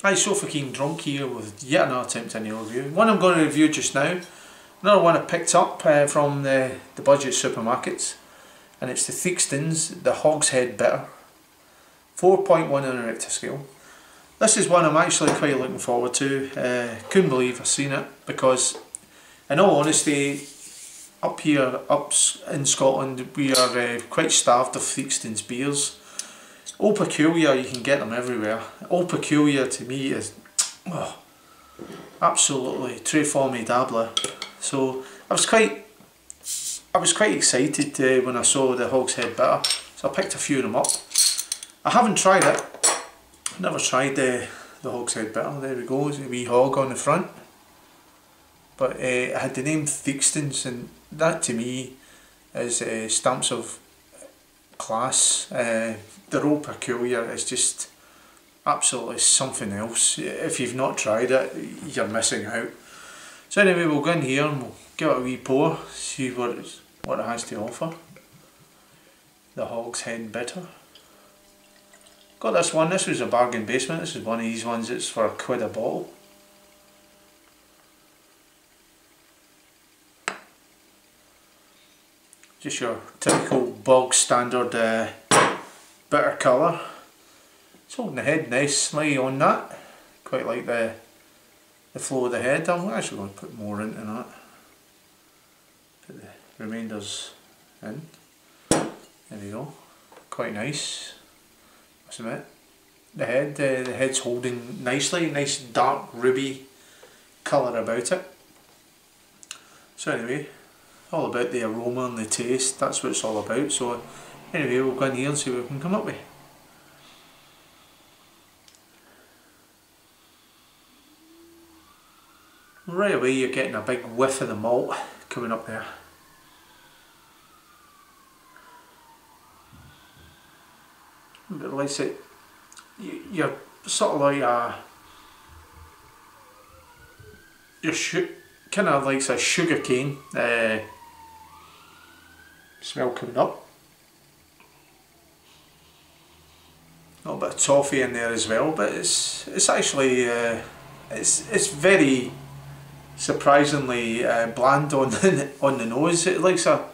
Hi, so fucking drunk here with yet another attempt at a review. One I'm going to review just now, another one I picked up from the budget supermarkets, and it's the Theakstons, the Hogshead Bitter, 4.1 on a Richter scale. This is one I'm actually quite looking forward to. Couldn't believe I've seen it, because in all honesty, up in Scotland, we are quite starved of Theakstons beers. Au Peculiar, you can get them everywhere. Au Peculiar to me is absolutely très formidable. So I was quite excited when I saw the Hogshead Bitter, so I picked a few of them up. I haven't tried it. Never tried the Hogshead Bitter. There we go, there's a wee hog on the front. But it had the name Theakstons, and that to me is stamps of class. The Au Peculiar is just absolutely something else. If you've not tried it, you're missing out. So anyway, we'll go in here and we'll give it a wee pour, see what it has to offer. The Hogshead Bitter. Got this one. This was a bargain basement. This is one of these ones that's for £1 a bottle. Just your typical bog standard bitter colour. It's holding the head nicely on that. Quite like the flow of the head. I'm actually going to put more into that. Put the remainders in. There we go. Quite nice. Must admit. The head's holding nicely. Nice dark ruby colour about it. So anyway, all about the aroma and the taste. That's what it's all about. So anyway, we'll go in here and see what we can come up with. Right away you're getting a big whiff of the malt coming up there. But like I say, you're sort of like you're kind of like a sugar cane smell coming up. A little bit of toffee in there as well, but it's actually it's very surprisingly bland on the nose. It likes you're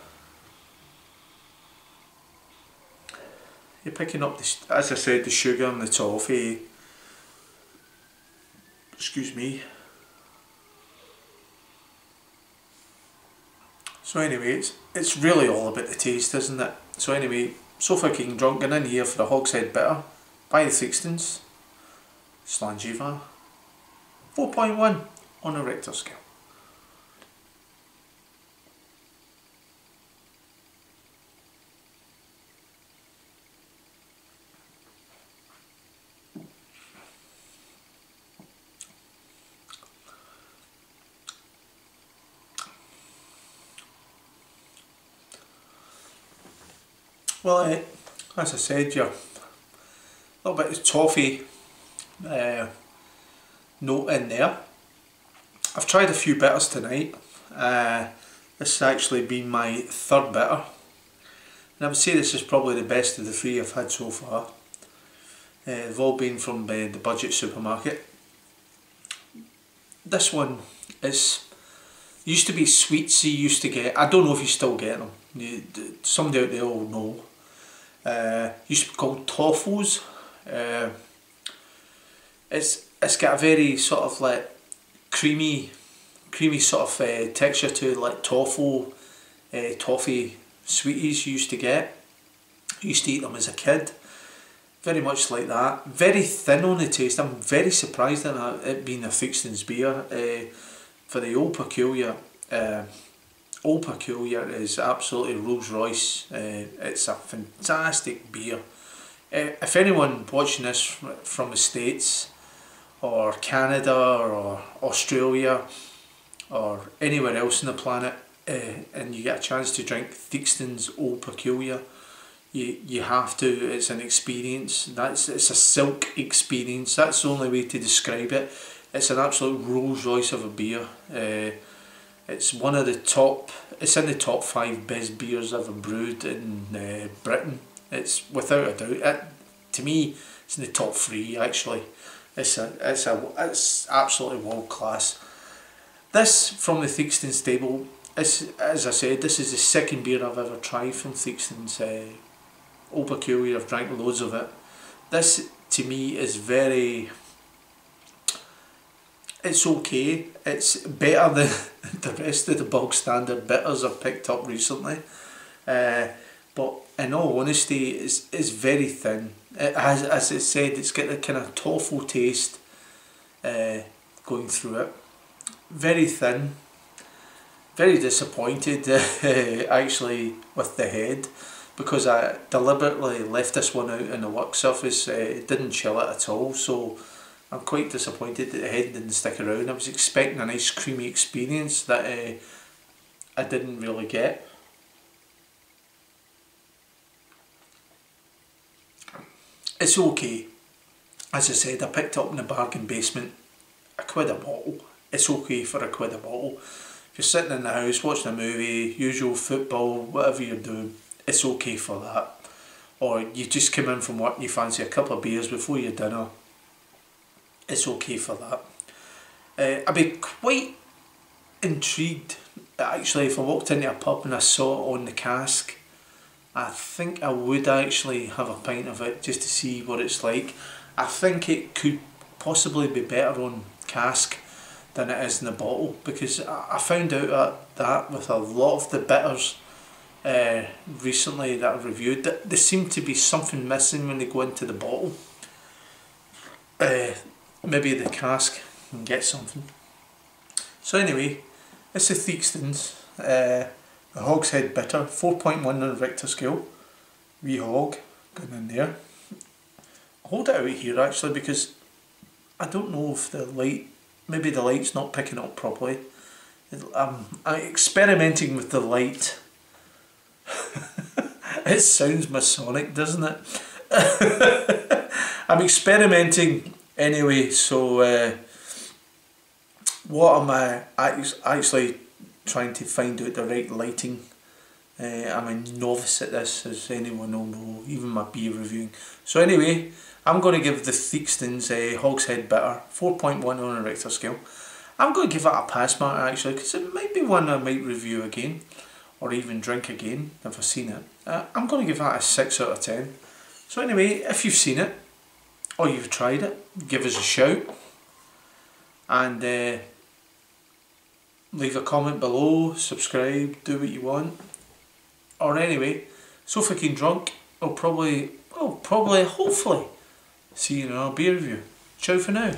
picking up as I said, the sugar and the toffee. Excuse me. So anyway, it's really all about the taste, isn't it? So anyway, so fucking drunk, and in here for the Hogshead Bitter by the Theakstons. Slangiva. 4.1 on a Richter scale. Well, as I said, you're a little bit of toffee note in there. I've tried a few bitters tonight. This has actually been my third bitter, and I would say this is probably the best of the three I've had so far. They've all been from the budget supermarket. This one used to be sweets you used to get. I don't know if you still get them. Somebody out there will know. Used to be called toffos. It's got a very sort of like creamy sort of texture to it, like toffee sweeties you used to get. I used to eat them as a kid. Very much like that. Very thin on the taste. I'm very surprised at it being a Theakstons beer. For the Au Peculiar, Au Peculiar is absolutely Rolls Royce. It's a fantastic beer. If anyone watching this from the States or Canada or Australia or anywhere else on the planet, and you get a chance to drink Theakstons Au Peculiar, you have to. It's an experience. It's a silk experience. That's the only way to describe it. It's an absolute Rolls Royce of a beer. It's one of the top. It's in the top 5 best beers ever brewed in Britain. It's without a doubt. To me, it's in the top 3 actually. It's absolutely world class. This from the Theakstons stable, as I said, this is the second beer I've ever tried from Theakstons. Old Peculiar, I've drank loads of it. This to me is very, it's okay. It's better than the rest of the bog standard bitters I've picked up recently. But in all honesty, it's very thin. It has, as I said, it's got a kind of toffee taste going through it. Very thin. Very disappointed actually with the head, because I deliberately left this one out in the work surface. It didn't chill it at all, so I'm quite disappointed that the head didn't stick around. I was expecting a nice creamy experience that I didn't really get. It's okay. As I said, I picked it up in the bargain basement, £1 a bottle. It's okay for £1 a bottle. If you're sitting in the house watching a movie, usual football, whatever you're doing, it's okay for that. Or you just come in from work and you fancy a couple of beers before your dinner, it's okay for that. I'd be quite intrigued actually if I walked into a pub and I saw it on the cask. I think I would actually have a pint of it just to see what it's like. I think it could possibly be better on cask than it is in the bottle, because I found out that with a lot of the bitters recently that I've reviewed, that there seemed to be something missing when they go into the bottle. Maybe the cask can get something. So anyway, it's the Theakstons, the Hogshead Bitter, 4.1 on the Richter scale. Wee hog going in there. I'll hold it out here actually, because I don't know if the light, maybe the light's not picking up properly. I'm experimenting with the light. It sounds Masonic, doesn't it? I'm experimenting anyway, so what am I actually trying to find out the right lighting. I'm a novice at this, as anyone will know, even my beer reviewing. So anyway, I'm going to give the Theakstons Hogshead Bitter 4.1 on a Richter scale. I'm going to give it a pass mark actually, because it might be one I might review again, or even drink again if I've seen it. I'm going to give that a 6 out of 10. So anyway, if you've seen it, or you've tried it, give us a shout, and leave a comment below, subscribe, do what you want. Or anyway, so fucking drunk, I'll probably, hopefully, see you in our beer review. Ciao for now.